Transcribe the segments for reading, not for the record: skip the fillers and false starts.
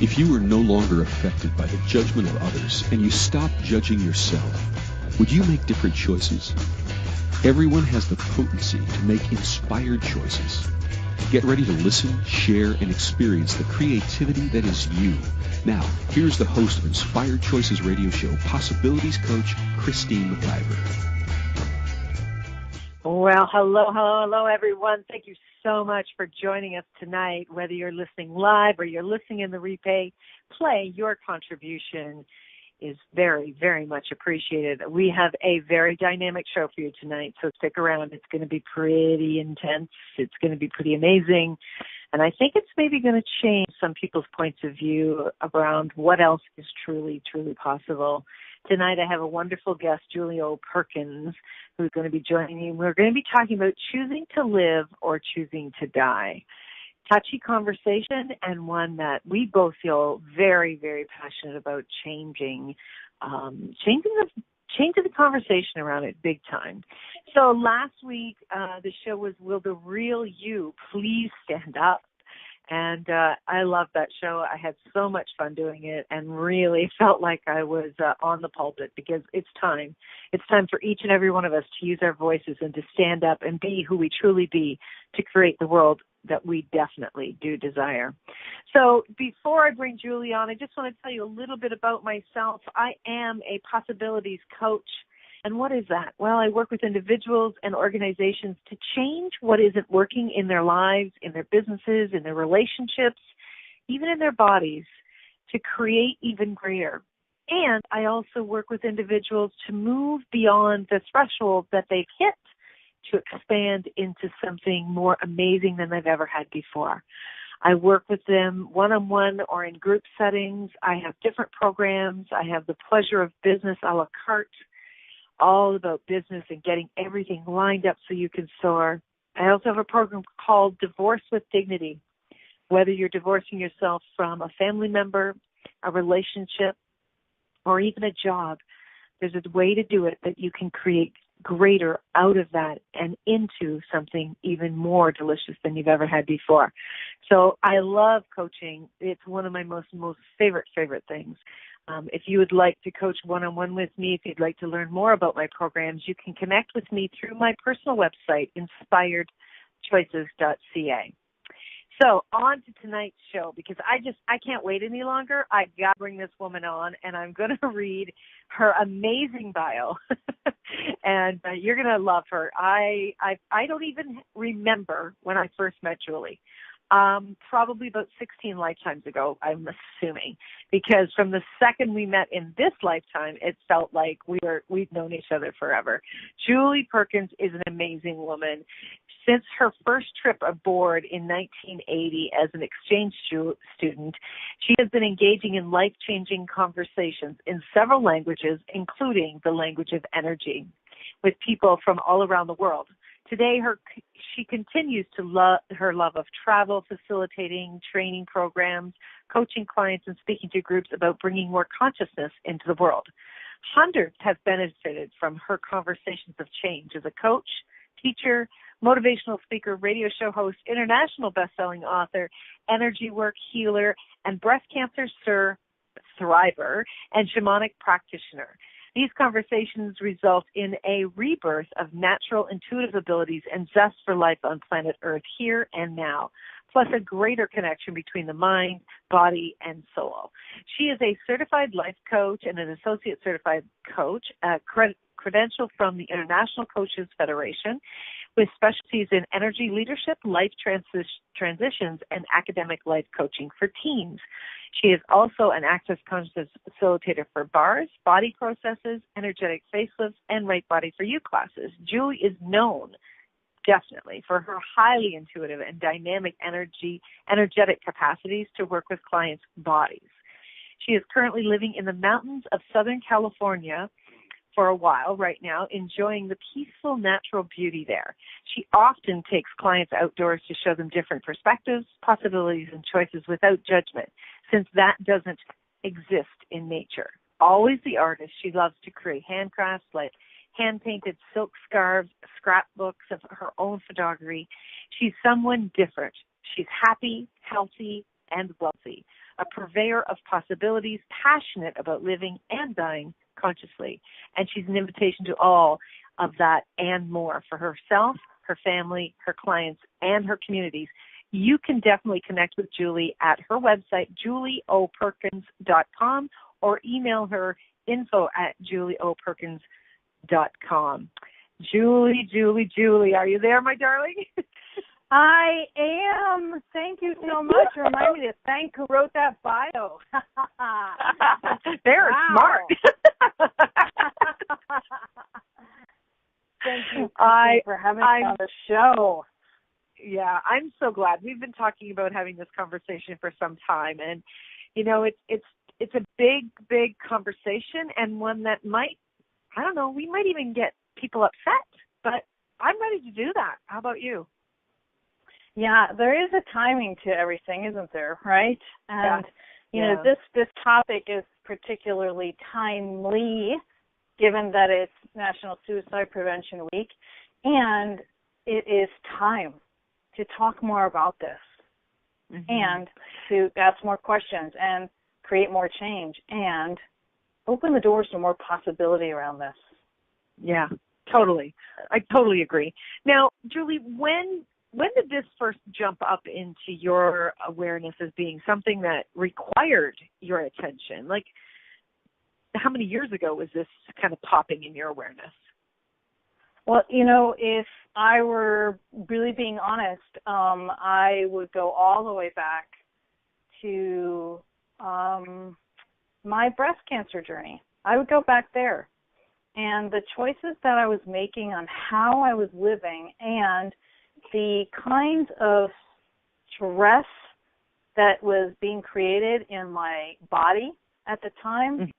If you are no longer affected by the judgment of others and you stop judging yourself, would you make different choices? Everyone has the potency to make inspired choices. Get ready to listen, share, and experience the creativity that is you. Now, here's the host of Inspired Choices Radio Show, Possibilities Coach, Christine McIver. Well, hello, everyone. Thank you so much for joining us tonight. Whether you're listening live or you're listening in the replay, your contribution is very, very much appreciated. We have a very dynamic show for you tonight, so stick around. It's going to be pretty intense. It's going to be pretty amazing. And I think it's maybe going to change some people's points of view around what else is truly, truly possible. Tonight I have a wonderful guest, Julie Perkins, who's going to be joining me. We're going to be talking about choosing to live or choosing to die. Touchy conversation, and one that we both feel very, very passionate about changing the conversation around it big time. So last week, the show was Will the Real You Please Stand Up? And I loved that show. I had so much fun doing it and really felt like I was on the pulpit, because it's time. It's time for each and every one of us to use our voices and to stand up and be who we truly be to create the world that we definitely do desire. So before I bring Julie on, I just want to tell you a little bit about myself. I am a possibilities coach. And what is that? Well, I work with individuals and organizations to change what isn't working in their lives, in their businesses, in their relationships, even in their bodies, to create even greater. And I also work with individuals to move beyond the threshold that they've hit to expand into something more amazing than they've ever had before. I work with them one-on-one or in group settings. I have different programs. I have the pleasure of business a la carte, all about business and getting everything lined up so you can soar. I also have a program called Divorce with Dignity. Whether you're divorcing yourself from a family member, a relationship, or even a job, there's a way to do it that you can create greater out of that and into something even more delicious than you've ever had before. So I love coaching. It's one of my most favorite things. If you would like to coach one-on-one with me, if you'd like to learn more about my programs, you can connect with me through my personal website, inspiredchoices.ca. So on to tonight's show, because I can't wait any longer. I got to bring this woman on, and I'm going to read her amazing bio, and you're going to love her. I don't even remember when I first met Julie. Probably about 16 lifetimes ago, I'm assuming, because from the second we met in this lifetime, it felt like we've known each other forever. Julie Perkins is an amazing woman. Since her first trip aboard in 1980 as an exchange student, she has been engaging in life-changing conversations in several languages, including the language of energy, with people from all around the world. Today, she continues to love of travel, facilitating training programs, coaching clients, and speaking to groups about bringing more consciousness into the world. Hundreds have benefited from her conversations of change as a coach, teacher, motivational speaker, radio show host, international best-selling author, energy work healer, and breast cancer sur-thriver, and shamanic practitioner. These conversations result in a rebirth of natural intuitive abilities and zest for life on planet Earth here and now, plus a greater connection between the mind, body, and soul. She is a certified life coach and an associate certified coach, credential from the International Coaches Federation, with specialties in energy leadership, life transitions, and academic life coaching for teens. She is also an Access Consciousness Facilitator for bars, body processes, energetic facelifts, and Right Body for You classes. Julie is known, definitely, for her highly intuitive and dynamic energetic capacities to work with clients' bodies. She is currently living in the mountains of Southern California for a while right now, enjoying the peaceful natural beauty there. She often takes clients outdoors to show them different perspectives, possibilities, and choices without judgment, since that doesn't exist in nature. Always the artist, she loves to create handcrafts like hand-painted silk scarves, scrapbooks of her own photography. She's someone different. She's happy, healthy, and wealthy, a purveyor of possibilities, passionate about living and dying consciously. And she's an invitation to all of that and more for herself, her family, her clients, and her communities. You can definitely connect with Julie at her website, julieoperkins.com, or email her info@julieoperkins.com. Julie, are you there, my darling? I am. Thank you so much. Remind me to thank who wrote that bio. They're smart. Thank you for having me on the show. Yeah, I'm so glad. We've been talking about having this conversation for some time, and it's a big conversation, and one that might, I don't know, we might even get people upset, but I'm ready to do that. How about you? Yeah, there is a timing to everything, isn't there, right? And, this topic is particularly timely, given that it's National Suicide Prevention Week, and it is time to talk more about this and to ask more questions and create more change and open the doors to more possibility around this. Yeah, totally. I totally agree. Now, Julie, when did this first jump up into your awareness as being something that required your attention? Like, how many years ago was this kind of popping in your awareness? Well, if I were really being honest, I would go all the way back to my breast cancer journey. I would go back there. And the choices that I was making on how I was living and the kinds of stress that was being created in my body at the time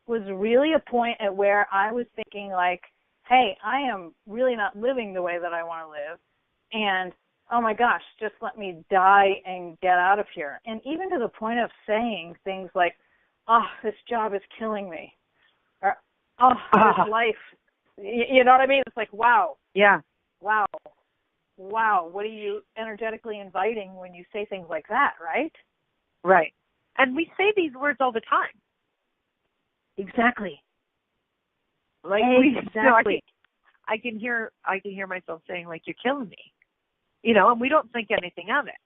was really a point at where I was thinking like, hey, I am really not living the way that I want to live. And, oh, my gosh, just let me die and get out of here. And even to the point of saying things like, oh, this job is killing me. Or, oh, this life. You know what I mean? It's like, wow. Yeah. Wow. What are you energetically inviting when you say things like that, right? Right. And we say these words all the time. Exactly. Like exactly. I can hear myself saying, like, you're killing me. And we don't think anything of it.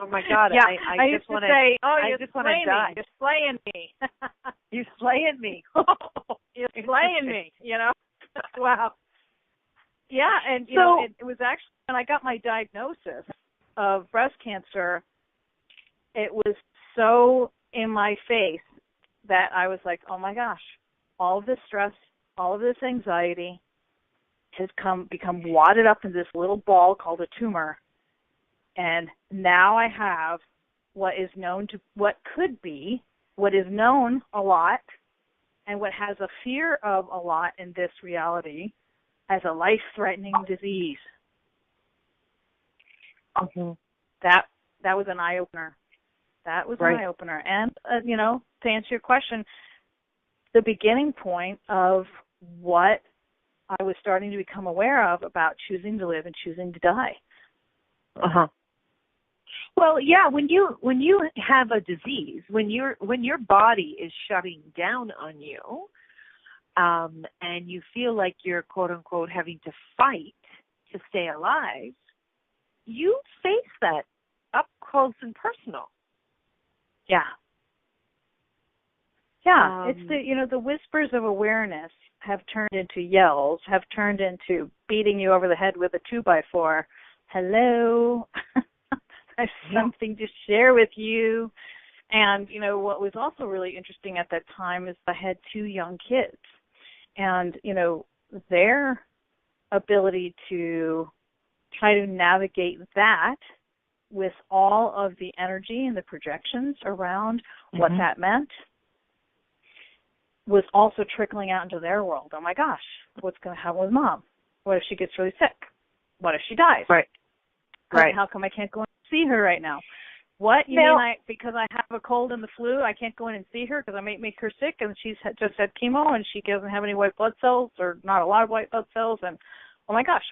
Oh my God! Yeah, I just want to say, oh, I just want to die. You're slaying me. You're slaying me. You're slaying me. Wow. Yeah, and it was actually when I got my diagnosis of breast cancer, it was so in my face that I was like, oh my gosh, all of this stress, all of this anxiety has become wadded up in this little ball called a tumor. And now I have what is known a lot, and what has a fear of a lot in this reality as a life-threatening disease. That was an eye-opener. An eye-opener. And, to answer your question, the beginning point of what I was starting to become aware of about choosing to live and choosing to die. Well, yeah, when you have a disease, when your body is shutting down on you, and you feel like you're quote unquote having to fight to stay alive, you face that up close and personal. Yeah. Yeah, it's the whispers of awareness have turned into yells, have turned into beating you over the head with a 2x4. Hello, I have something to share with you. And, what was also really interesting at that time is I had 2 young kids. And, their ability to try to navigate that with all of the energy and the projections around what that meant was also trickling out into their world. Oh, my gosh, what's going to happen with Mom? What if she gets really sick? What if she dies? Right. How come I can't go and see her right now? What? You mean because I have a cold and the flu, I can't go in and see her because I might make her sick and she's just had chemo and she doesn't have any white blood cells or not a lot of white blood cells and oh my gosh.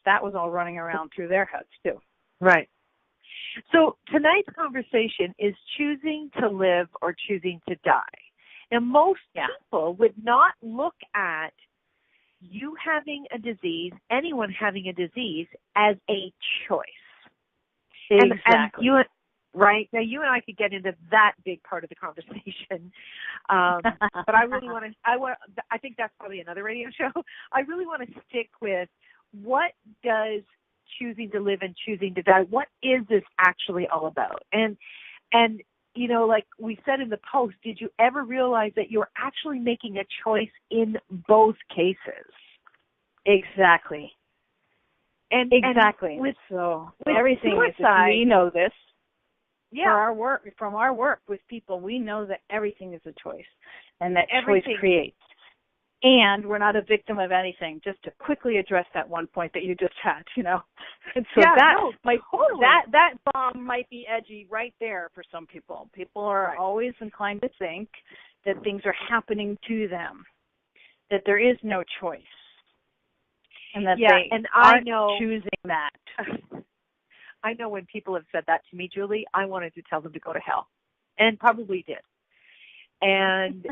That was all running around through their heads too. Right. So tonight's conversation is choosing to live or choosing to die. Now, most people would not look at you having a disease, anyone having a disease, as a choice. Exactly. And right? Now, you and I could get into that big part of the conversation, but I really want to, I think that's probably another radio show. I really want to stick with what does choosing to live and choosing to die, what is this actually all about? And you know, like we said in the post, did you ever realize that you're actually making a choice in both cases? Exactly. And with everything suicide, we know this. Yeah. From our work with people, we know that everything is a choice, and that everything. Choice creates. And we're not a victim of anything. Just to quickly address that one point that you just had, you know, and so that bomb might be edgy right there for some people. People are always inclined to think that things are happening to them, that there is no choice, and that they aren't choosing that. I know when people have said that to me, Julie, I wanted to tell them to go to hell, and probably did. And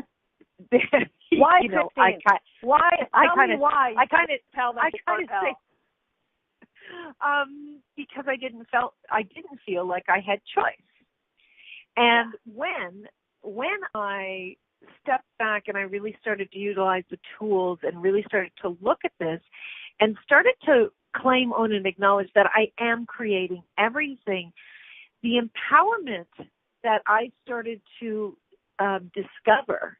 why, you know, Christine? Why? Tell me why. I kind of tell them to go to hell. Because I didn't feel like I had choice. And when I stepped back and I really started to utilize the tools and really started to look at this and started to claim, own, and acknowledge that I am creating everything, the empowerment that I started to discover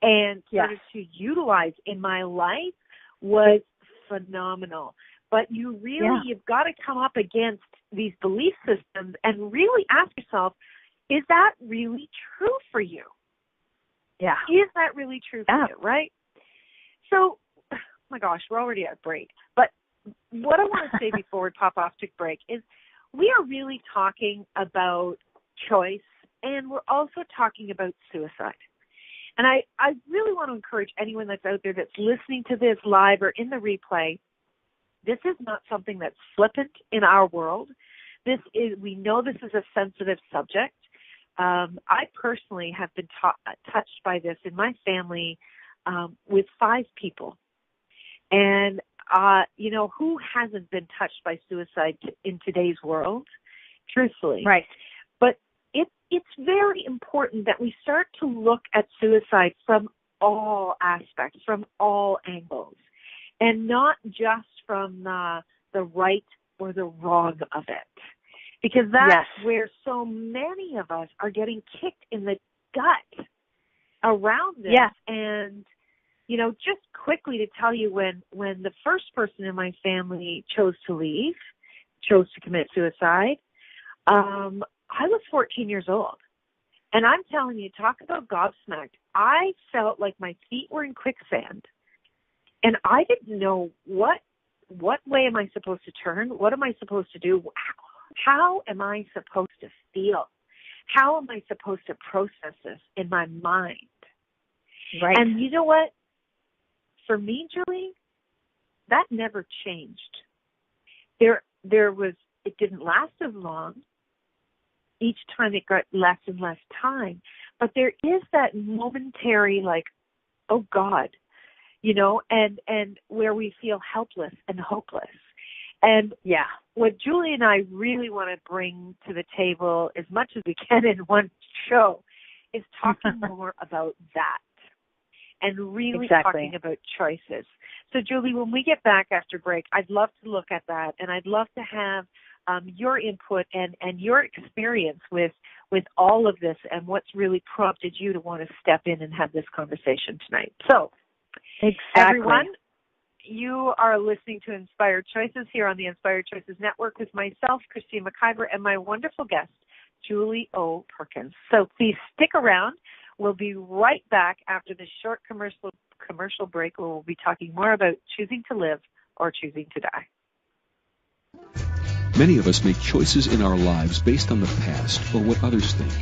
and started to utilize in my life was phenomenal. But you've got to come up against these belief systems and really ask yourself, is that really true for you? Yeah. Is that really true for you, right? So, oh my gosh, we're already at break. But what I want to say before we pop off to break is we are really talking about choice, and we're also talking about suicide. And I really want to encourage anyone that's out there that's listening to this live or in the replay, this is not something that's flippant in our world. We know this is a sensitive subject. I personally have been touched by this in my family with 5 people. And, you know, who hasn't been touched by suicide in today's world, truthfully? Right. But it's very important that we start to look at suicide from all aspects, from all angles, and not just from the right or the wrong of it. Because that's where so many of us are getting kicked in the gut around this. Yeah. And, you know, just quickly to tell you, when the first person in my family chose to commit suicide, I was 14 years old. And I'm telling you, talk about gobsmacked. I felt like my feet were in quicksand. And I didn't know what way am I supposed to turn? What am I supposed to do? How am I supposed to feel? How am I supposed to process this in my mind? Right. And you know what? For me, Julie, that never changed. It didn't last as long. Each time it got less and less time. But there is that momentary, like, oh God, you know, and where we feel helpless and hopeless. And what Julie and I really want to bring to the table as much as we can in one show is talking more about that and really talking about choices. So, Julie, when we get back after break, I'd love to look at that, and I'd love to have your input and your experience with all of this and what's really prompted you to want to step in and have this conversation tonight. So, everyone, you are listening to Inspired Choices here on the Inspired Choices Network with myself, Christine McIver, and my wonderful guest, Julie O. Perkins. So please stick around. We'll be right back after this short commercial break, where we'll be talking more about choosing to live or choosing to die. Many of us make choices in our lives based on the past or what others think.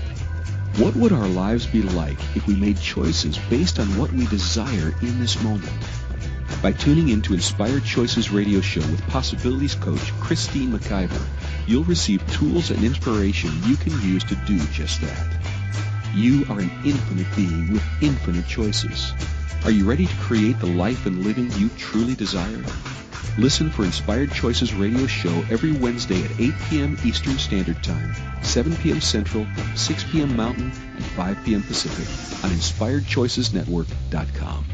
What would our lives be like if we made choices based on what we desire in this moment? By tuning in to Inspired Choices radio show with Possibilities coach Christine McIver, you'll receive tools and inspiration you can use to do just that. You are an infinite being with infinite choices. Are you ready to create the life and living you truly desire? Listen for Inspired Choices radio show every Wednesday at 8 p.m. Eastern Standard Time, 7 p.m. Central, 6 p.m. Mountain, and 5 p.m. Pacific on InspiredChoicesNetwork.com.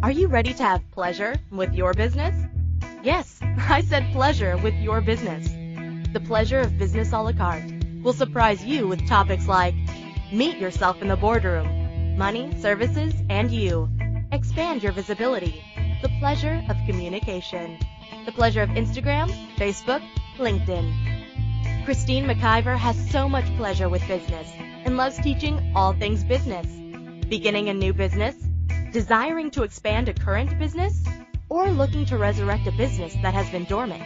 Are you ready to have pleasure with your business? Yes, I said pleasure with your business. The Pleasure of Business a la carte will surprise you with topics like meet yourself in the boardroom, money, services, and you. Expand your visibility. The pleasure of communication. The pleasure of Instagram, Facebook, LinkedIn. Christine McIver has so much pleasure with business and loves teaching all things business. Beginning a new business? Desiring to expand a current business? Or looking to resurrect a business that has been dormant?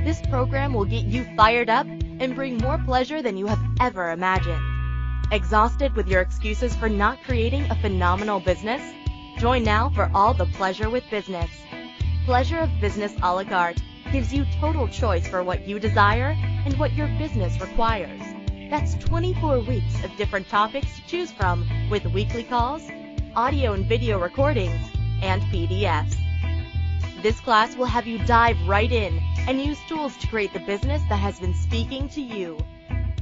This program will get you fired up and bring more pleasure than you have ever imagined. Exhausted with your excuses for not creating a phenomenal business? Join now for all the pleasure with business. Pleasure of Business a la carte gives you total choice for what you desire and what your business requires. That's 24 weeks of different topics to choose from with weekly calls, audio and video recordings, and PDFs. This class will have you dive right in and use tools to create the business that has been speaking to you.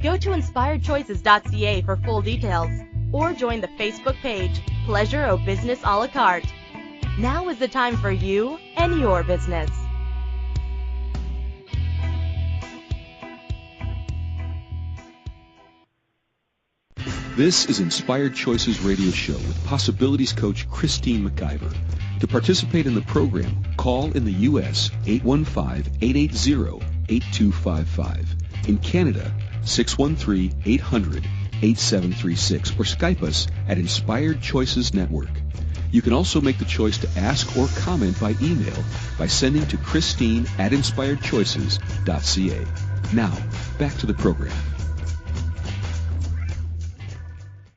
Go to inspiredchoices.ca for full details or join the Facebook page, Pleasure of Business a la carte. Now is the time for you and your business. This is Inspired Choices Radio Show with Possibilities Coach Christine McIver. To participate in the program, call in the U.S. 815-880-8255. In Canada, 613-800-8736 or Skype us at Inspired Choices Network. You can also make the choice to ask or comment by email by sending to Christine@inspiredchoices.ca. Now, back to the program.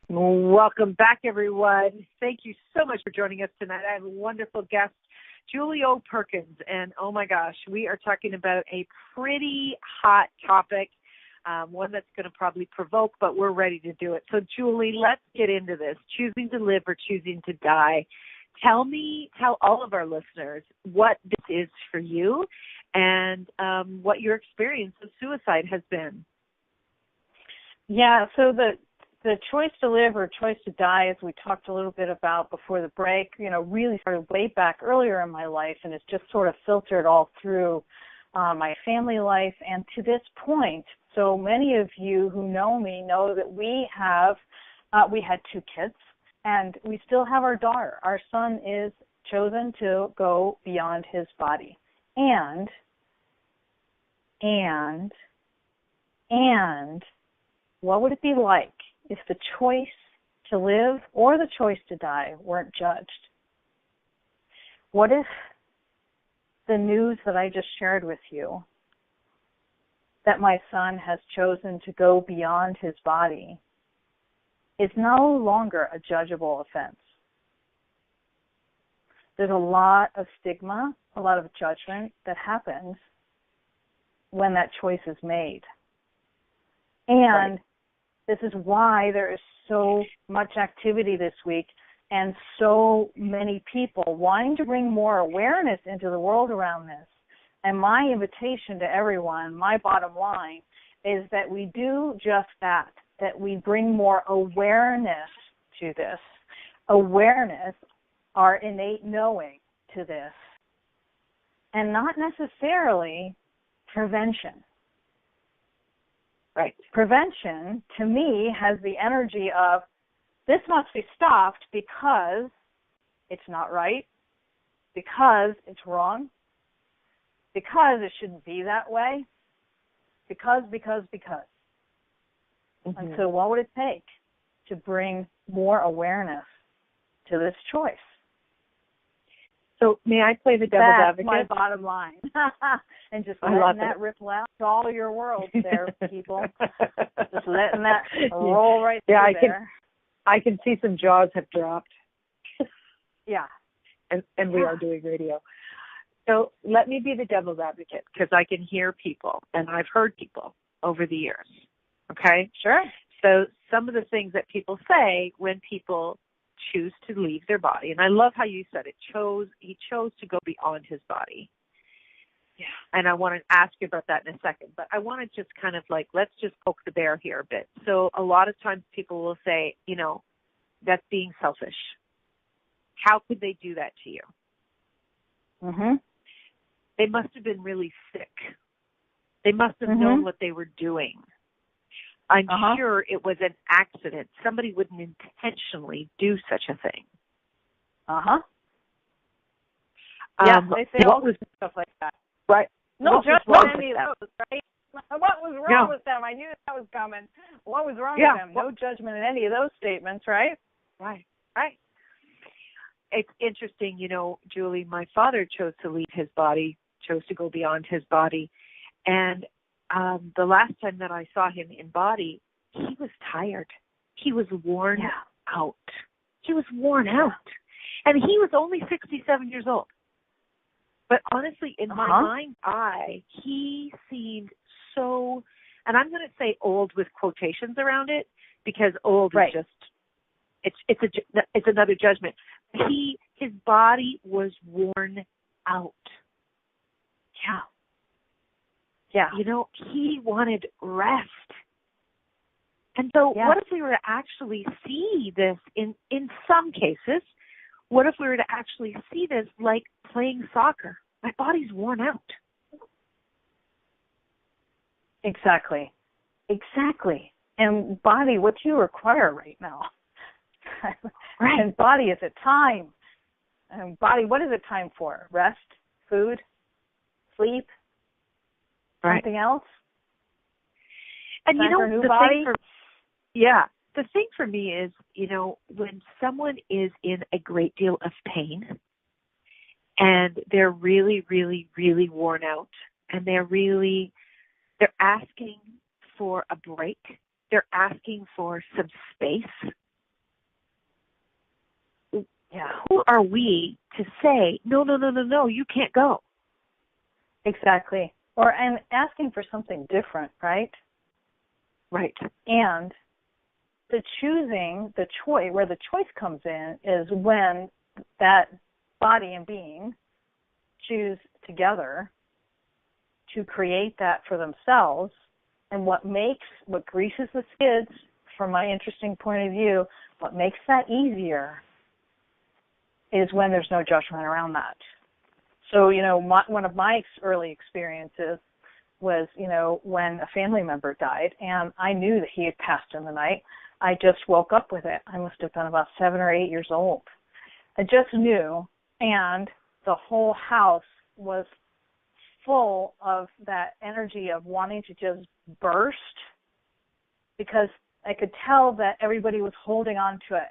Welcome back, everyone. Thank you so much for joining us tonight. I have a wonderful guest, Julie Perkins, and oh my gosh, we are talking about a pretty hot topic, one that's going to probably provoke, but we're ready to do it. So, Julie, let's get into this. Choosing to live or choosing to die. Tell all of our listeners what this is for you and what your experience of suicide has been. Yeah, so the choice to live or choice to die, as we talked a little bit about before the break, really started way back earlier in my life, and it's just sort of filtered all through my family life and to this point. So many of you who know me know that we had 2 kids, and we still have our daughter. Our son is chosen to go beyond his body. And what would it be like if the choice to live or the choice to die weren't judged? What if the news that I just shared with you, that my son has chosen to go beyond his body, is no longer a judgeable offense? There's a lot of stigma, a lot of judgment that happens when that choice is made. And this is why there is so much activity this week and so many people wanting to bring more awareness into the world around this. And my invitation to everyone, my bottom line, is that we do just that we bring more awareness to this. Awareness, our innate knowing to this, and not necessarily prevention. Right. Prevention, to me, has the energy of, this must be stopped because it's not right, because it's wrong, because it shouldn't be that way, because. Mm-hmm. And so what would it take to bring more awareness to this choice? So may I play the devil's advocate? That's my bottom line. And just letting that ripple out to all of your worlds there, people. Just letting that roll right through there. I can see some jaws have dropped. Yeah. And we are doing radio. So let me be the devil's advocate, because I can hear people, and I've heard people over the years. Okay? Sure. So some of the things that people say when people choose to leave their body, and I love how you said it, he chose to go beyond his body. Yeah. And I want to ask you about that in a second, but I want to just kind of like, let's just poke the bear here a bit. So a lot of times people will say, that's being selfish. How could they do that to you? Mm-hmm. They must have been really sick. They must have known what they were doing. I'm sure it was an accident. Somebody wouldn't intentionally do such a thing. Yeah, they say all this stuff like that. Right. No judgment on any of those, right? What was wrong with them? I knew that was coming. What was wrong with them? No judgment in any of those statements, right? Right. It's interesting, Julie, my father chose to leave his body, chose to go beyond his body. And the last time that I saw him in body, he was tired. He was worn out. He was worn out. And he was only 67 years old. But honestly, in my mind's eye, he seemed so, and I'm going to say old with quotations around it, because old is just, it's another judgment. His body was worn out. Yeah. He wanted rest. And so what if we were to actually see this in some cases? What if we were to actually see this like playing soccer? My body's worn out. Exactly. And body, what do you require right now? Right. And body is a time. And body, what is it time for? Rest, food, sleep, something else? And the thing for me is, when someone is in a great deal of pain and they're really, really, really worn out, and they're asking for a break, they're asking for some space. Yeah. Who are we to say, no, you can't go? Exactly. And asking for something different, right? Right. And the choice, where the choice comes in, is when that body and being choose together to create that for themselves. And what greases the skids, from my interesting point of view, what makes that easier is when there's no judgment around that. So, one of my early experiences was, when a family member died, and I knew that he had passed in the night. I just woke up with it. I must have been about 7 or 8 years old. I just knew, and the whole house was full of that energy of wanting to just burst, because I could tell that everybody was holding on to it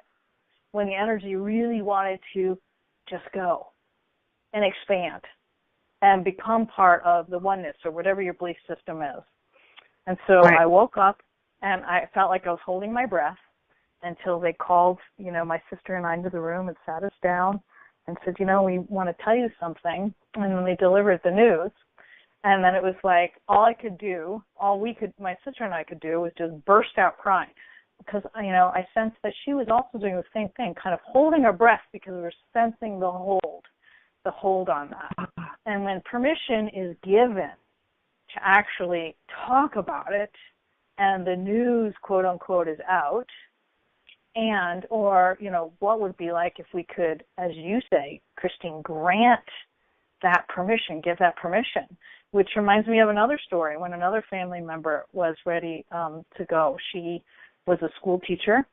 when the energy really wanted to just go and expand and become part of the oneness or whatever your belief system is. And so I woke up and I felt like I was holding my breath until they called, my sister and I into the room and sat us down and said, we want to tell you something. And then they delivered the news. And then it was like my sister and I could do was just burst out crying. Because, I sensed that she was also doing the same thing, kind of holding her breath, because we were sensing the hold on that. And when permission is given to actually talk about it, and the news, quote unquote, is out, or what would be like if we could, as you say, Christine, grant that permission, give that permission, which reminds me of another story when another family member was ready to go. She was a school teacher,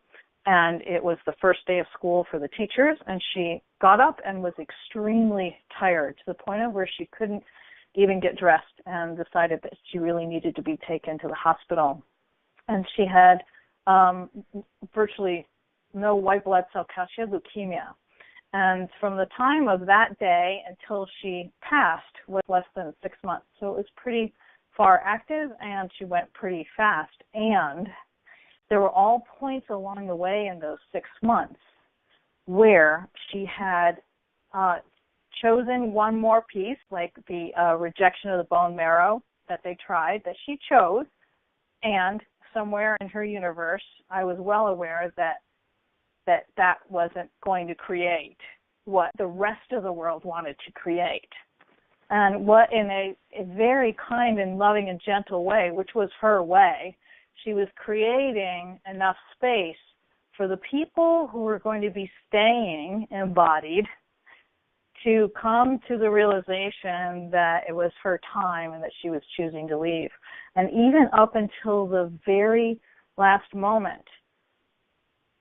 and it was the first day of school for the teachers, and she got up and was extremely tired to the point of where she couldn't even get dressed, and decided that she really needed to be taken to the hospital. And she had virtually no white blood cell count. She had leukemia. And from the time of that day until she passed was less than 6 months. So it was pretty far active, and she went pretty fast. And there were all points along the way in those 6 months where she had chosen one more piece, like the rejection of the bone marrow that they tried, that she chose, and somewhere in her universe, I was well aware that wasn't going to create what the rest of the world wanted to create. And what, in a very kind and loving and gentle way, which was her way, she was creating enough space for the people who were going to be staying embodied to come to the realization that it was her time and that she was choosing to leave. And even up until the very last moment,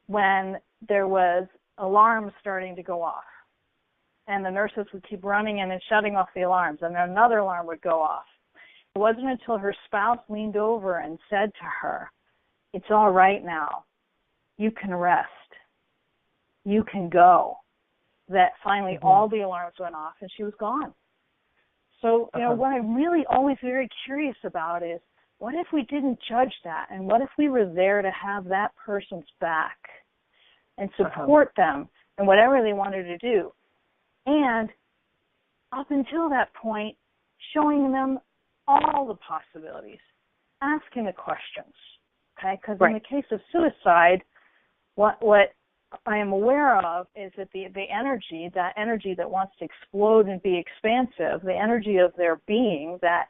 when there was alarms starting to go off, and the nurses would keep running in and shutting off the alarms, and then another alarm would go off. It wasn't until her spouse leaned over and said to her, "It's all right now. You can rest. You can go," that finally all the alarms went off and she was gone. So, what I'm really always very curious about is, what if we didn't judge that? And what if we were there to have that person's back and support them in whatever they wanted to do? And up until that point, showing them all the possibilities, asking the questions, okay? Because in the case of suicide, what I am aware of is that the energy, that energy that wants to explode and be expansive, the energy of their being, that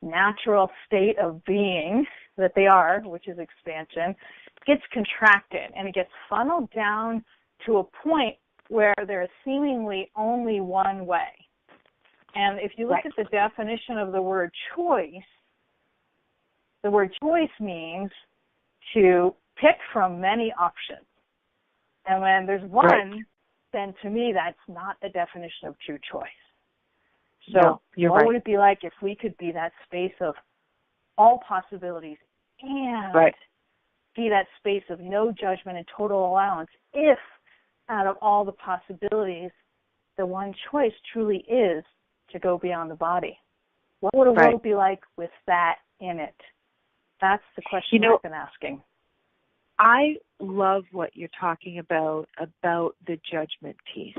natural state of being that they are, which is expansion, gets contracted and it gets funneled down to a point where there is seemingly only one way. And if you look at the definition of the word choice, the word choice means to pick from many options. And when there's one, then to me that's not the definition of true choice. So what would it be like if we could be that space of all possibilities and be that space of no judgment and total allowance, if out of all the possibilities, the one choice truly is to go beyond the body? What would a world be like with that in it? That's the question I've been asking. I love what you're talking about the judgment piece.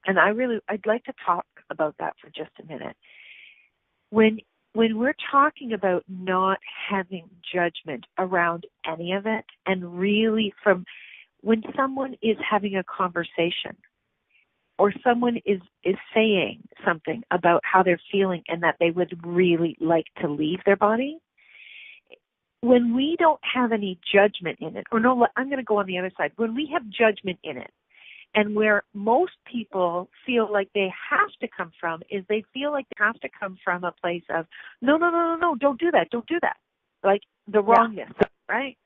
And I'd like to talk about that for just a minute. When we're talking about not having judgment around any of it, and really from when someone is having a conversation or someone is saying something about how they're feeling and that they would really like to leave their body, when we don't have any judgment in it, or no, I'm going to go on the other side. When we have judgment in it, and where most people feel like they have to come from is they feel like they have to come from a place of, no, don't do that. Like the wrongness, right?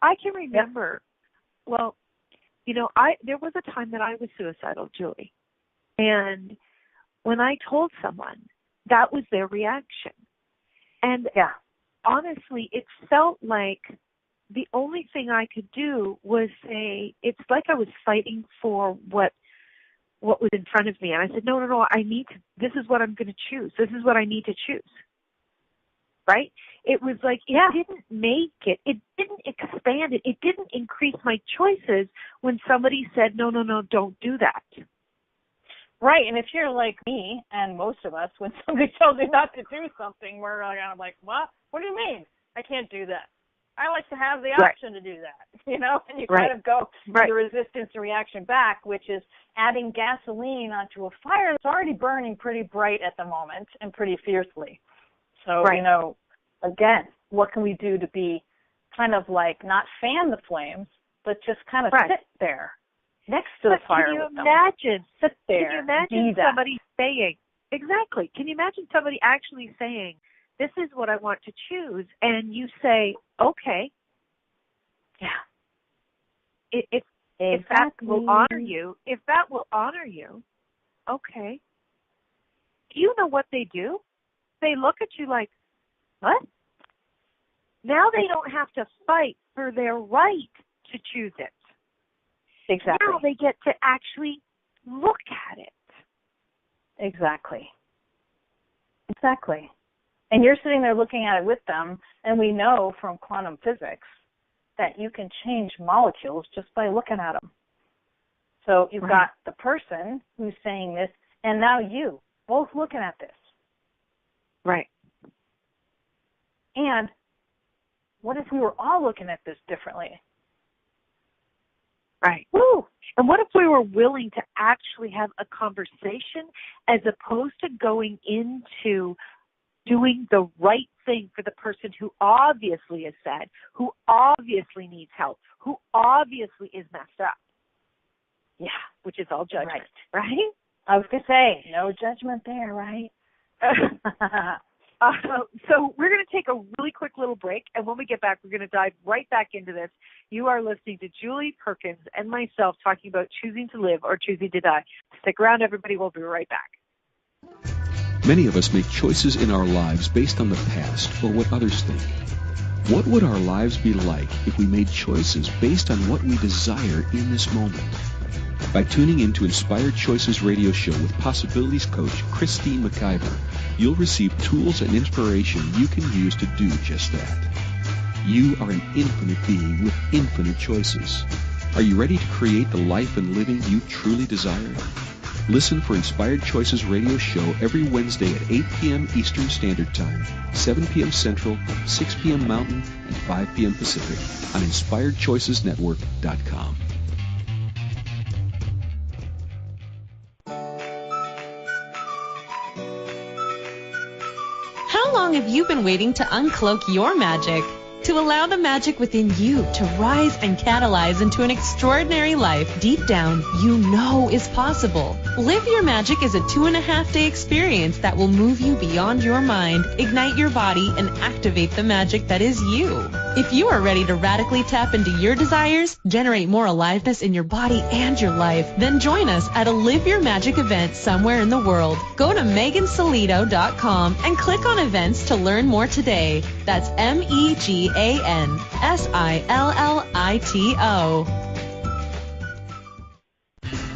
I can remember, there was a time that I was suicidal, Julie. And when I told someone, that was their reaction. And honestly, it felt like the only thing I could do was say, it's like I was fighting for what was in front of me. And I said, no, this is what I'm going to choose. This is what I need to choose. Right? It was like it didn't make it. It didn't expand it. It didn't increase my choices when somebody said, no, don't do that. Right, and if you're like me and most of us, when somebody tells you not to do something, we're like, what? What do you mean? I can't do that. I like to have the option to do that, and you kind of go the resistance and reaction back, which is adding gasoline onto a fire that's already burning pretty bright at the moment and pretty fiercely. So, again, what can we do to be kind of like not fan the flames, but just kind of sit there next to the fire with them? Sit there. Can you imagine somebody saying, can you imagine somebody actually saying, this is what I want to choose, and you say, okay. Yeah. If that will honor you, okay. Do you know what they do? They look at you like, what? Now they don't have to fight for their right to choose it. Exactly. Now they get to actually look at it. Exactly. And you're sitting there looking at it with them, and we know from quantum physics that you can change molecules just by looking at them. So you've got the person who's saying this, and now you, both looking at this. Right. And what if we were all looking at this differently? Right. Woo! And what if we were willing to actually have a conversation as opposed to going into doing the right thing for the person who obviously is sad, who obviously needs help, who obviously is messed up? Yeah, which is all judgment, right? I was going to say, no judgment there, right? So we're going to take a really quick little break, and when we get back, we're going to dive right back into this. You are listening to Julie Perkins and myself talking about choosing to live or choosing to die. Stick around, everybody. We'll be right back. Many of us make choices in our lives based on the past or what others think. What would our lives be like if we made choices based on what we desire in this moment? By tuning in to Inspired Choices radio show with Possibilities coach Christine McIver, you'll receive tools and inspiration you can use to do just that. You are an infinite being with infinite choices. Are you ready to create the life and living you truly desire? Listen for Inspired Choices radio show every Wednesday at 8 p.m. Eastern Standard Time, 7 p.m. Central, 6 p.m. Mountain, and 5 p.m. Pacific on InspiredChoicesNetwork.com. How long have you been waiting to uncloak your magic? To allow the magic within you to rise and catalyze into an extraordinary life deep down you know is possible. Live Your Magic is a 2.5-day experience that will move you beyond your mind, ignite your body, and activate the magic that is you. If you are ready to radically tap into your desires, generate more aliveness in your body and your life, then join us at a Live Your Magic event somewhere in the world. Go to megansillito.com and click on events to learn more today. That's MEGANSILLITO.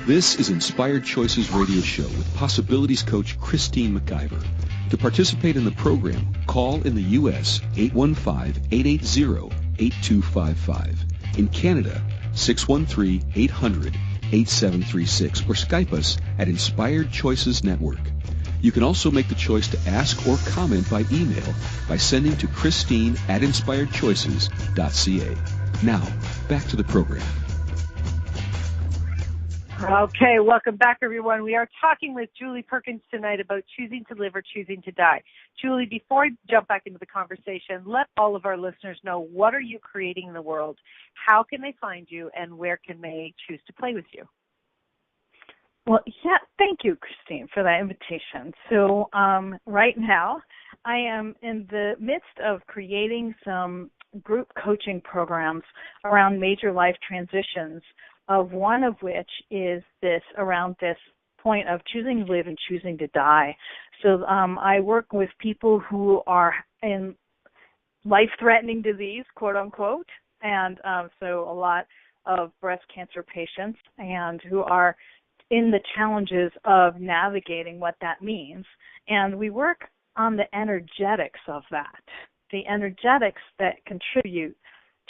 This is Inspired Choices radio show with Possibilities coach Christine McIver. To participate in the program, call in the U.S. 815-880-8255. In Canada, 613-800-8736 or Skype us at Inspired Choices Network. You can also make the choice to ask or comment by email by sending to Christine@inspiredchoices.ca. Now, back to the program. Okay, welcome back, everyone. We are talking with Julie Perkins tonight about choosing to live or choosing to die. Julie, before I jump back into the conversation, let all of our listeners know, what are you creating in the world? How can they find you, and where can they choose to play with you? Well, yeah, thank you, Christine, for that invitation. So right now, I am in the midst of creating some group coaching programs around major life transitions, of one of which is this, around this point of choosing to live and choosing to die. So I work with people who are in life-threatening disease, quote unquote, and so a lot of breast cancer patients, and who are in the challenges of navigating what that means. And we work on the energetics of that, the energetics that contribute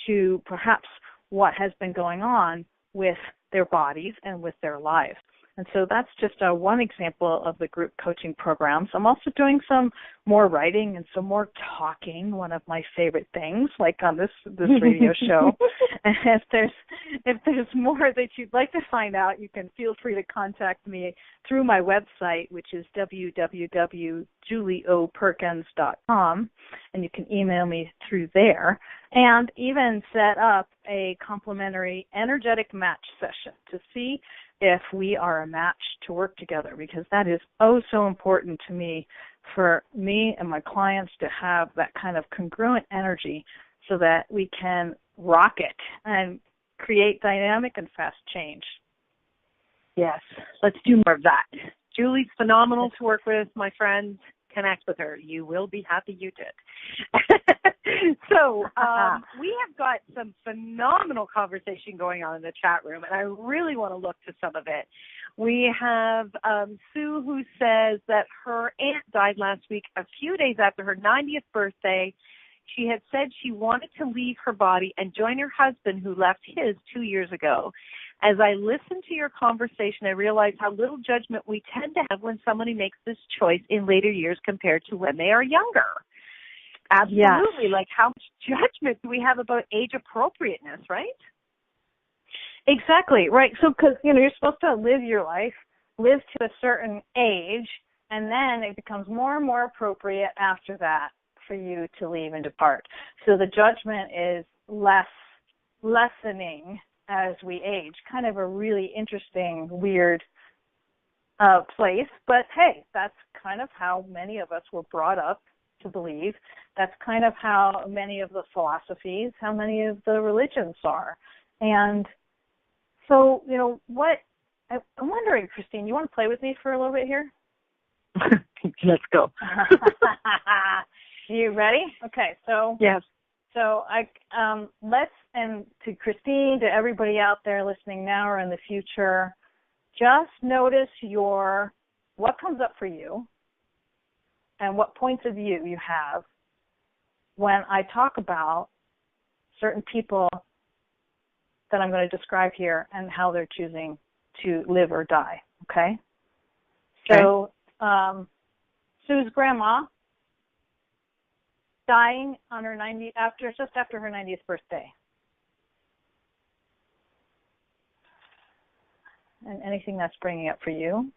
to perhaps what has been going on with their bodies and with their lives. And so that's just one example of the group coaching programs. I'm also doing some more writing and some more talking, one of my favorite things, like on this radio show. And if there's more that you'd like to find out, you can feel free to contact me through my website, which is www.julieoperkins.com, and you can email me through there, and even set up a complimentary energetic match session to see if we are a match to work together, because that is so important to me, for me and my clients to have that kind of congruent energy so that we can rock it and create dynamic and fast change. Yes, let's do more of that. Julie's phenomenal to work with, my friends. Connect with her. You will be happy you did. So we have got some phenomenal conversation going on in the chat room, and I really want to look to some of it. We have Sue, who says that her aunt died last week, a few days after her 90th birthday. She had said she wanted to leave her body and join her husband, who left his 2 years ago. As I listen to your conversation, I realize how little judgment we tend to have when somebody makes this choice in later years compared to when they are younger. Absolutely. Yes. Like, how much judgment do we have about age appropriateness, right? Exactly, right. So, because, you're supposed to live your life, live to a certain age, and then it becomes more and more appropriate after that for you to leave and depart. So the judgment is lessening as we age. Kind of a really interesting, weird place. But, hey, that's kind of how many of us were brought up to believe. That's kind of how many of the philosophies, how many of the religions are. And so, I'm wondering, Christine, you want to play with me for a little bit here? Let's go. You ready? Okay, so yes. So let's, and to Christine, to everybody out there listening now or in the future, just notice what comes up for you and what points of view you have when I talk about certain people that I'm going to describe here and how they're choosing to live or die, okay? So Sue's grandma dying on her just after her 90th birthday. And anything that's bringing up for you,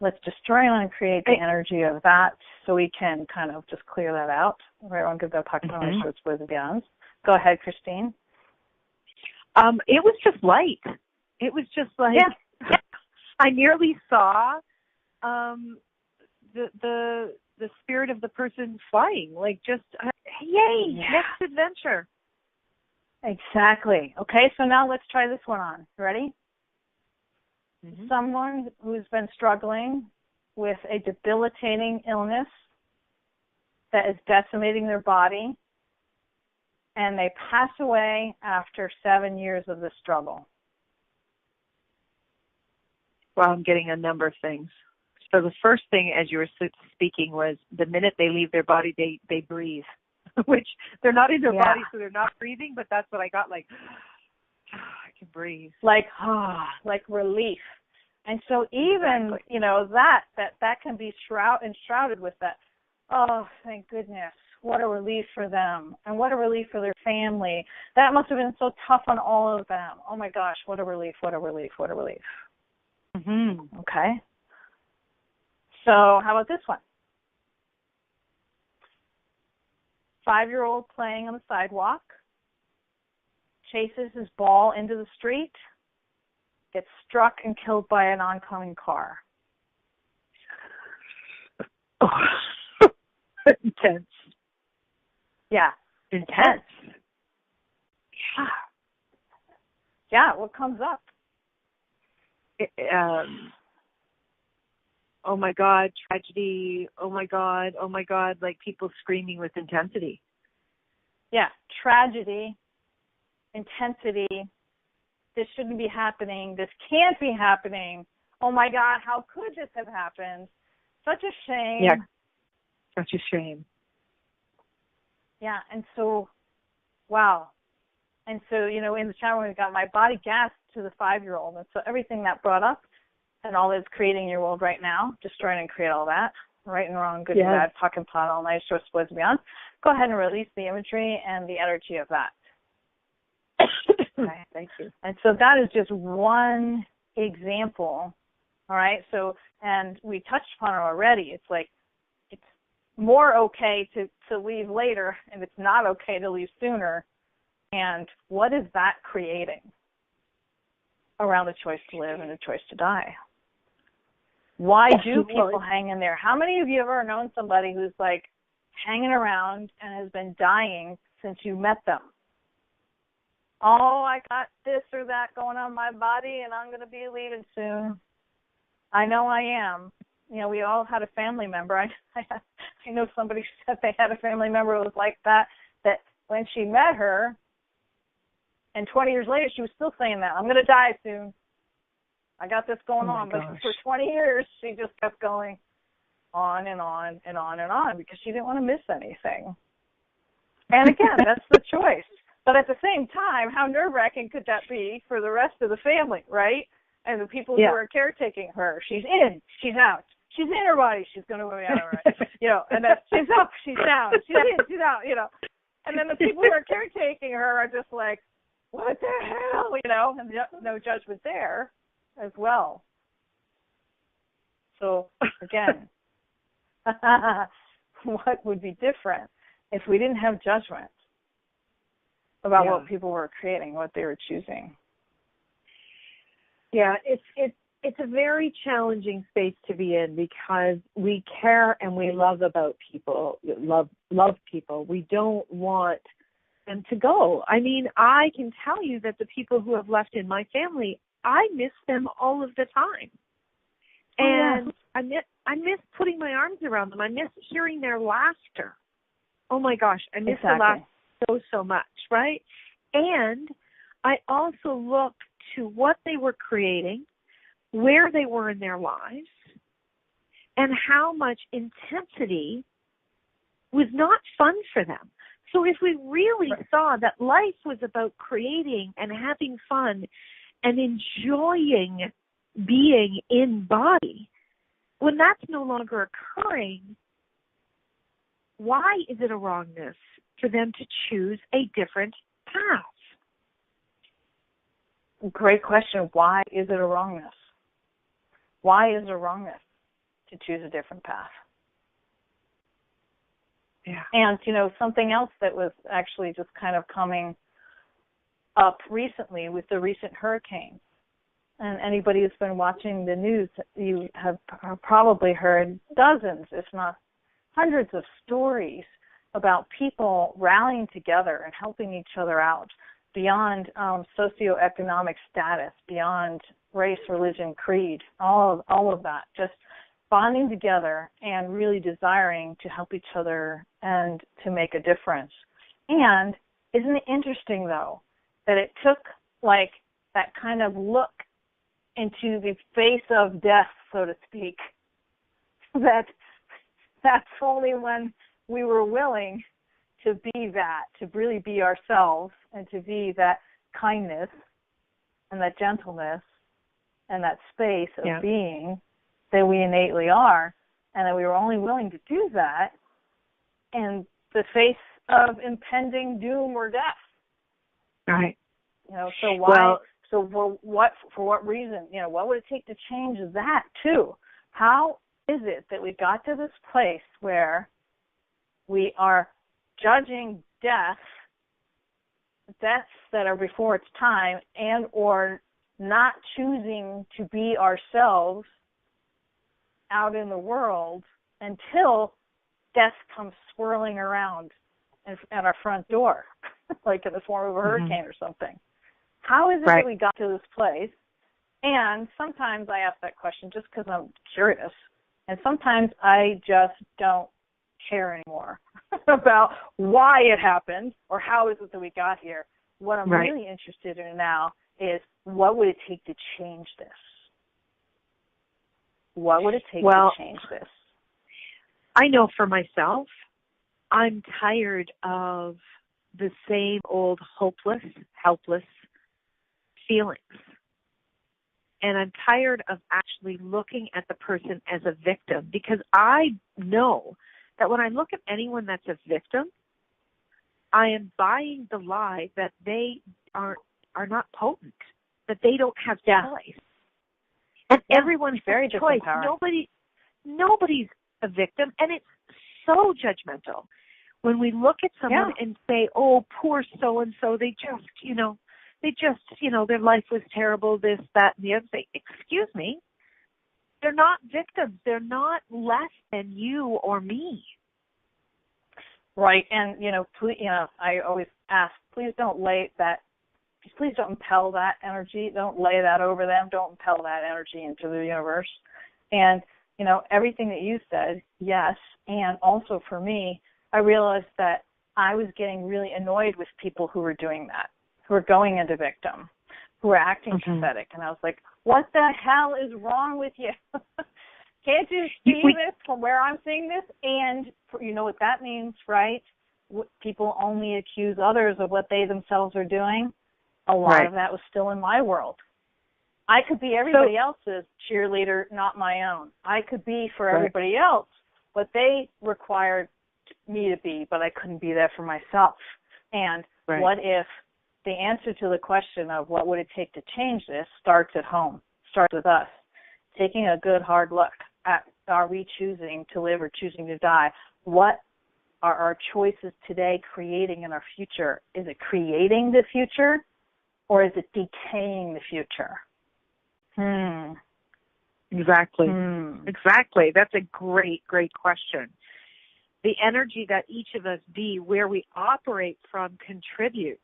let's destroy and create the energy of that so we can kind of just clear that out. Right, Go ahead, Christine. It was just light. It was just like, I nearly saw the spirit of the person flying, like just, yay, next adventure. Exactly. Okay, so now let's try this one on. Ready? Mm-hmm. Someone who's been struggling with a debilitating illness that is decimating their body, and they pass away after 7 years of the struggle. Well, I'm getting a number of things. So the first thing, as you were speaking, was the minute they leave their body, they breathe, which they're not in their body, so they're not breathing, but that's what I got, like, I can breathe. Like relief. And so even, that can be enshrouded with that, oh, thank goodness, what a relief for them, and what a relief for their family. That must have been so tough on all of them. Oh, my gosh, what a relief, what a relief, what a relief. Mm-hmm. Okay. So how about this one? 5-year-old playing on the sidewalk, chases his ball into the street, gets struck and killed by an oncoming car. Oh. Intense. Yeah. Intense. Yeah, what comes up? Oh my God, tragedy, oh my God, like people screaming with intensity. Yeah, tragedy, intensity, this shouldn't be happening, this can't be happening, oh my God, how could this have happened? Such a shame. Yeah, such a shame. Yeah, and so, wow. And so, in the chat room, we got my body gasped to the 5-year-old, and so everything that brought up, and all that's creating in your world right now, destroying and create all that, right and wrong, good and bad, talk and plot, all night, short splits beyond. Go ahead and release the imagery and the energy of that. Okay, thank you. And so that is just one example, all right? So, and we touched upon it already. It's like, it's more okay to leave later, and it's not okay to leave sooner. And what is that creating around the choice to live and the choice to die? Why do people hang in there? How many of you have ever known somebody who's like hanging around and has been dying since you met them? Oh, I got this or that going on in my body and I'm going to be leaving soon. I know I am. We all had a family member. I know somebody said they had a family member who was like that when she met her, and 20 years later she was still saying that, I'm going to die soon. I got this going on. But for 20 years, she just kept going on and on and on and on because she didn't want to miss anything. And again, that's the choice. But at the same time, how nerve-wracking could that be for the rest of the family, right? And the people who are caretaking her. She's in, she's out. She's in her body, she's going to go out, right? And then she's up, she's down, she's in, she's out, And then the people who are caretaking her are just like, what the hell, and no judgment there as well. So, again, what would be different if we didn't have judgment about what people were creating, what they were choosing? Yeah, it's a very challenging space to be in because we care and we love about people, love people. We don't want them to go. I mean, I can tell you that the people who have left in my family, I miss them all of the time. And I miss putting my arms around them. I miss hearing their laughter. Oh my gosh, I miss the laughter so much, right? And I also look to what they were creating, where they were in their lives, and how much intensity was not fun for them. So if we really saw that life was about creating and having fun and enjoying being in body, when that's no longer occurring, why is it a wrongness for them to choose a different path? Great question. Why is it a wrongness? Why is it a wrongness to choose a different path? Yeah. And, something else that was actually just kind of coming up recently with the recent hurricanes. And anybody who's been watching the news, you have probably heard dozens, if not hundreds of stories about people rallying together and helping each other out beyond socioeconomic status, beyond race, religion, creed, all of that, just bonding together and really desiring to help each other and to make a difference. And isn't it interesting, though, that it took like that kind of look into the face of death, so to speak, that's only when we were willing to be that, to really be ourselves and to be that kindness and that gentleness and that space of being that we innately are, and that we were only willing to do that in the face of impending doom or death. Right. So why? So for what reason? What would it take to change that too? How is it that we got to this place where we are judging deaths that are before its time, and or not choosing to be ourselves out in the world until death comes swirling around at our front door, like in the form of a hurricane or something? How is it that we got to this place? And sometimes I ask that question just because I'm curious, and sometimes I just don't care anymore about why it happened or how is it that we got here. What I'm really interested in now is, what would it take to change this? What would it take to change this? I know for myself, I'm tired of the same old hopeless, helpless feelings. And I'm tired of actually looking at the person as a victim, because I know that when I look at anyone that's a victim, I am buying the lie that they are not potent, that they don't have choice. And everyone's very choice. Nobody's a victim, and it's so judgmental when we look at someone and say, "Oh, poor so and so. They just, their life was terrible. This, that, and the other thing." Excuse me. They're not victims. They're not less than you or me. Right, and I always ask, please don't impel that energy. Don't lay that over them. Don't impel that energy into the universe. And everything that you said, yes, and also for me, I realized that I was getting really annoyed with people who were doing that, who were going into victim, who were acting pathetic, and I was like, what the hell is wrong with you? Can't you see this from where I'm seeing this? And you know what that means, right? people only accuse others of what they themselves are doing, a lot of that was still in my world. I could be everybody else's cheerleader, not my own. I could be for everybody else what they required me to be, but I couldn't be that for myself. And what if the answer to the question of what would it take to change this starts at home, starts with us, taking a good hard look at, are we choosing to live or choosing to die? What are our choices today creating in our future? Is it creating the future, or is it decaying the future? Exactly. Exactly. That's a great, great question. The energy that each of us be, where we operate from, contributes.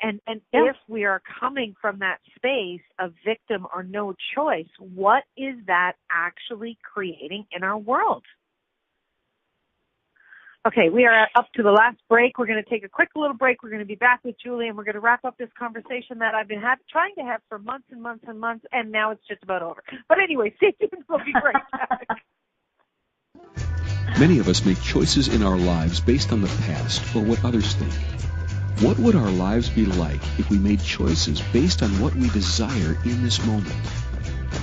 And if we are coming from that space of victim or no choice, what is that actually creating in our world? Okay, we are up to the last break. We're going to take a quick little break. We're going to be back with Julie, and we're going to wrap up this conversation that I've been trying to have for months and months and months, and now it's just about over. But anyway, stay tuned. We'll be right back. Many of us make choices in our lives based on the past or what others think. What would our lives be like if we made choices based on what we desire in this moment?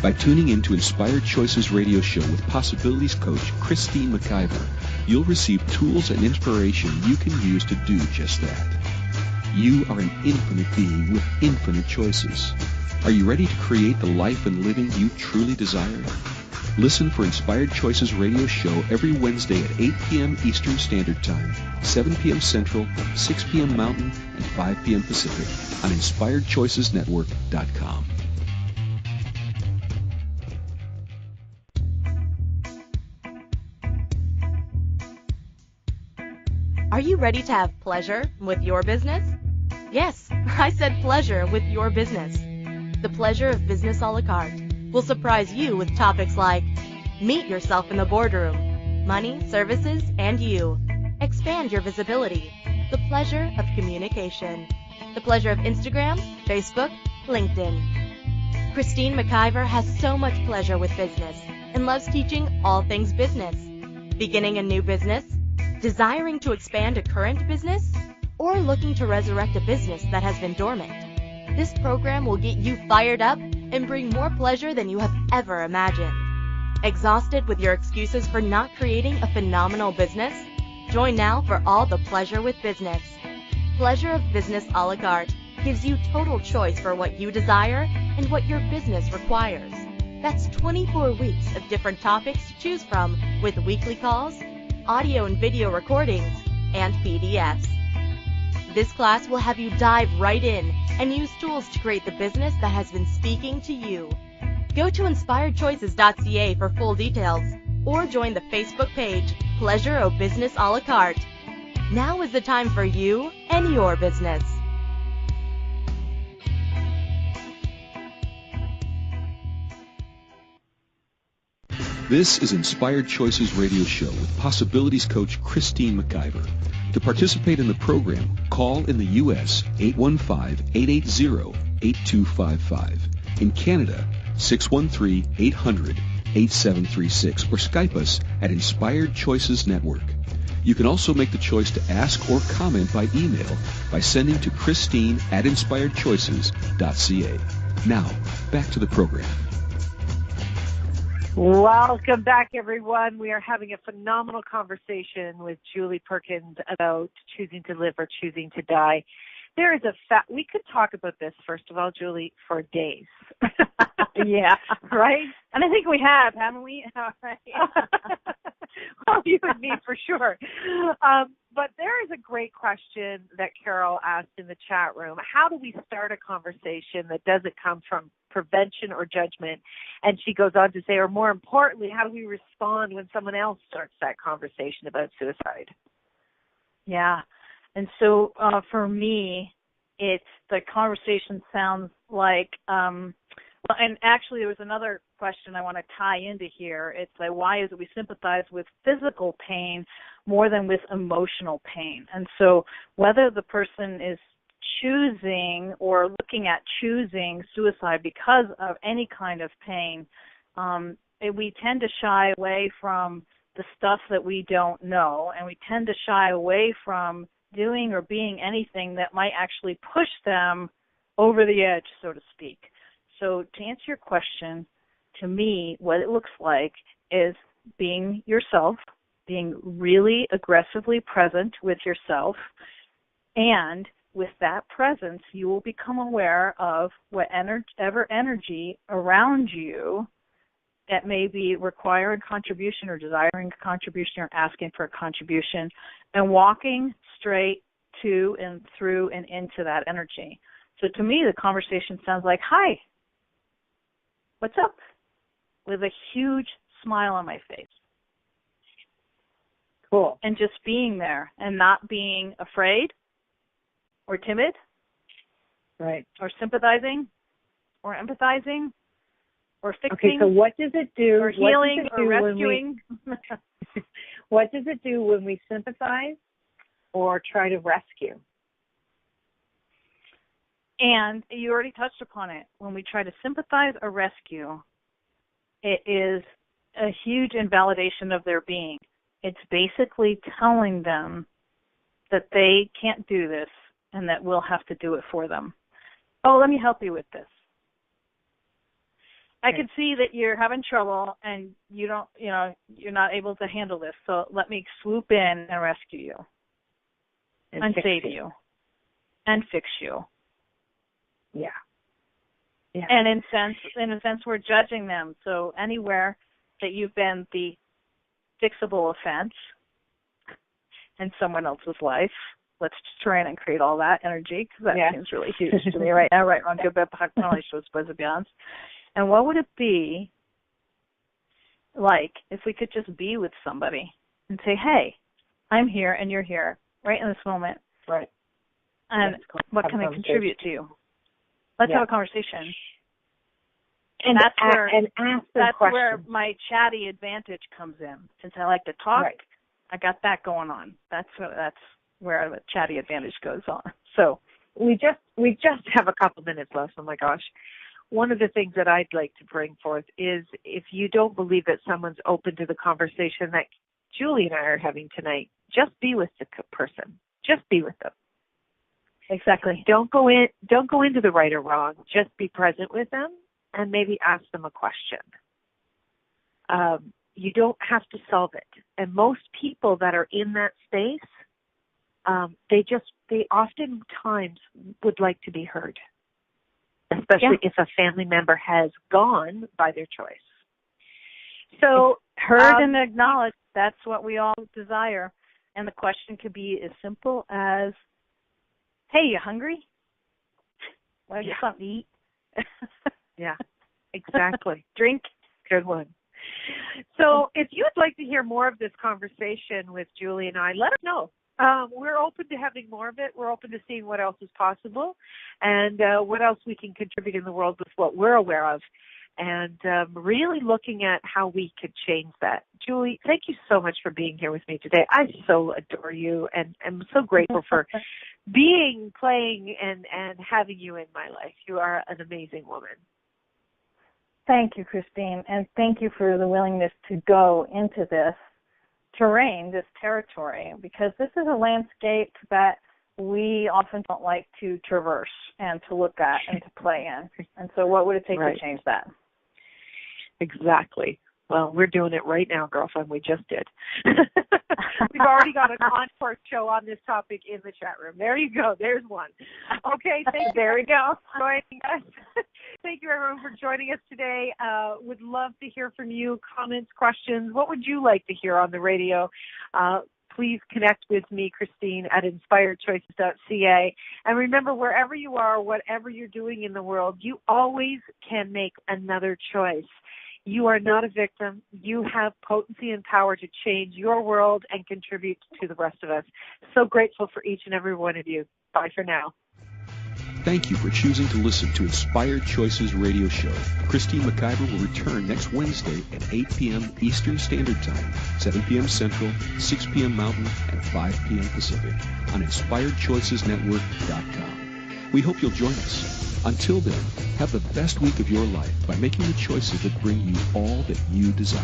By tuning in to Inspired Choices radio show with Possibilities coach Christine McIver, you'll receive tools and inspiration you can use to do just that. You are an infinite being with infinite choices. Are you ready to create the life and living you truly desire? Listen for Inspired Choices radio show every Wednesday at 8 p.m. Eastern Standard Time, 7 p.m. Central, 6 p.m. Mountain, and 5 p.m. Pacific on InspiredChoicesNetwork.com. Are you ready to have pleasure with your business? Yes, I said pleasure with your business. The pleasure of business a la carte will surprise you with topics like meet yourself in the boardroom, money, services, and you. Expand your visibility. The pleasure of communication. The pleasure of Instagram, Facebook, LinkedIn. Christine McIver has so much pleasure with business and loves teaching all things business. Beginning a new business? Desiring to expand a current business? Or looking to resurrect a business that has been dormant? This program will get you fired up and bring more pleasure than you have ever imagined. Exhausted with your excuses for not creating a phenomenal business? Join now for all the pleasure with business. Pleasure of Business a la carte gives you total choice for what you desire and what your business requires. That's 24 weeks of different topics to choose from with weekly calls, audio and video recordings, and PDFs. This class will have you dive right in and use tools to create the business that has been speaking to you. Go to inspiredchoices.ca for full details or join the Facebook page Pleasure of Business a la carte. Now is the time for you and your business. This is Inspired Choices radio show with Possibilities coach Christine McIver. To participate in the program, call in the U.S. 815-880-8255. In Canada, 613-800-8736, or Skype us at Inspired Choices Network. You can also make the choice to ask or comment by email by sending to Christine@InspiredChoices.ca. Now, back to the program. Welcome back, everyone. We are having a phenomenal conversation with Julie Perkins about choosing to live or choosing to die. There is we could talk about this, first of all, Julie, for days. Yeah. Right? And I think we have, haven't we? Well, you and me for sure. But there is a great question that Carol asked in the chat room. How do we start a conversation that doesn't come from prevention or judgment? And she goes on to say, or more importantly, how do we respond when someone else starts that conversation about suicide? Yeah. And so for me, it's the conversation sounds like, and actually there was another question I want to tie into here. It's like, why is it we sympathize with physical pain more than with emotional pain? And so whether the person is choosing or looking at choosing suicide because of any kind of pain, we tend to shy away from the the stuff that we don't know, and we tend to shy away from doing or being anything that might actually push them over the edge, so to speak. So to answer your question, to me, what it looks like is being yourself, being really aggressively present with yourself, and with that presence, you will become aware of whatever energy around you that may be requiring contribution or desiring contribution or asking for a contribution, and walking straight to and through and into that energy. So to me, the conversation sounds like, hi, what's up? With a huge smile on my face. Cool. And just being there and not being afraid or timid. Right. Or sympathizing or empathizing or fixing. Okay, so what does it do? Or healing or rescuing. What does it do when we sympathize or try to rescue? And you already touched upon it. When we try to sympathize or rescue, it is a huge invalidation of their being. It's basically telling them that they can't do this and that we'll have to do it for them. Oh, let me help you with this. I can see that you're having trouble and you're not able to handle this. So let me swoop in and rescue you and save you and fix you. Yeah. Yeah. And in a sense, we're judging them. So anywhere that you've been the fixable offense in someone else's life, let's try and create all that energy, because that seems really huge to me right now. Right, wrong, good, bad, knowledge, so it's beyond. And what would it be like if we could just be with somebody and say, hey, I'm here and you're here right in this moment. Right. And what can I contribute to you? Let's have a conversation. And that's where my chatty advantage comes in. Since I like to talk, I got that going on. That's where the chatty advantage goes on. So we just have a couple minutes left. Oh my gosh. One of the things that I'd like to bring forth is, if you don't believe that someone's open to the conversation that Julie and I are having tonight, just be with the person. Just be with them. Exactly. Don't go into the right or wrong. Just be present with them and maybe ask them a question. You don't have to solve it. And most people that are in that space, they oftentimes would like to be heard, especially if a family member has gone by their choice. So heard and acknowledged, that's what we all desire. And the question could be as simple as, hey, you hungry? Want to get something to eat? Yeah, exactly. Drink? Good one. So if you'd like to hear more of this conversation with Julie and I, let us know. We're open to having more of it. We're open to seeing what else is possible and what else we can contribute in the world with what we're aware of, and really looking at how we could change that. Julie, thank you so much for being here with me today. I so adore you, and I'm so grateful for playing, and having you in my life. You are an amazing woman. Thank you, Christine, and thank you for the willingness to go into this terrain, this territory, because this is a landscape that we often don't like to traverse and to look at and to play in. And so what would it take to change that? Exactly. Well, we're doing it right now, girlfriend. We just did. We've already got an encore show on this topic in the chat room. There you go. There's one. Okay, thank you. There we go. Joining us. Thank you, everyone, for joining us today. Would love to hear from you, comments, questions. What would you like to hear on the radio? Please connect with me, Christine, at inspiredchoices.ca. And remember, wherever you are, whatever you're doing in the world, you always can make another choice. You are not a victim. You have potency and power to change your world and contribute to the rest of us. So grateful for each and every one of you. Bye for now. Thank you for choosing to listen to Inspired Choices Radio Show. Christine McIver will return next Wednesday at 8 p.m. Eastern Standard Time, 7 p.m. Central, 6 p.m. Mountain, and 5 p.m. Pacific on InspiredChoicesNetwork.com. We hope you'll join us. Until then, have the best week of your life by making the choices that bring you all that you desire.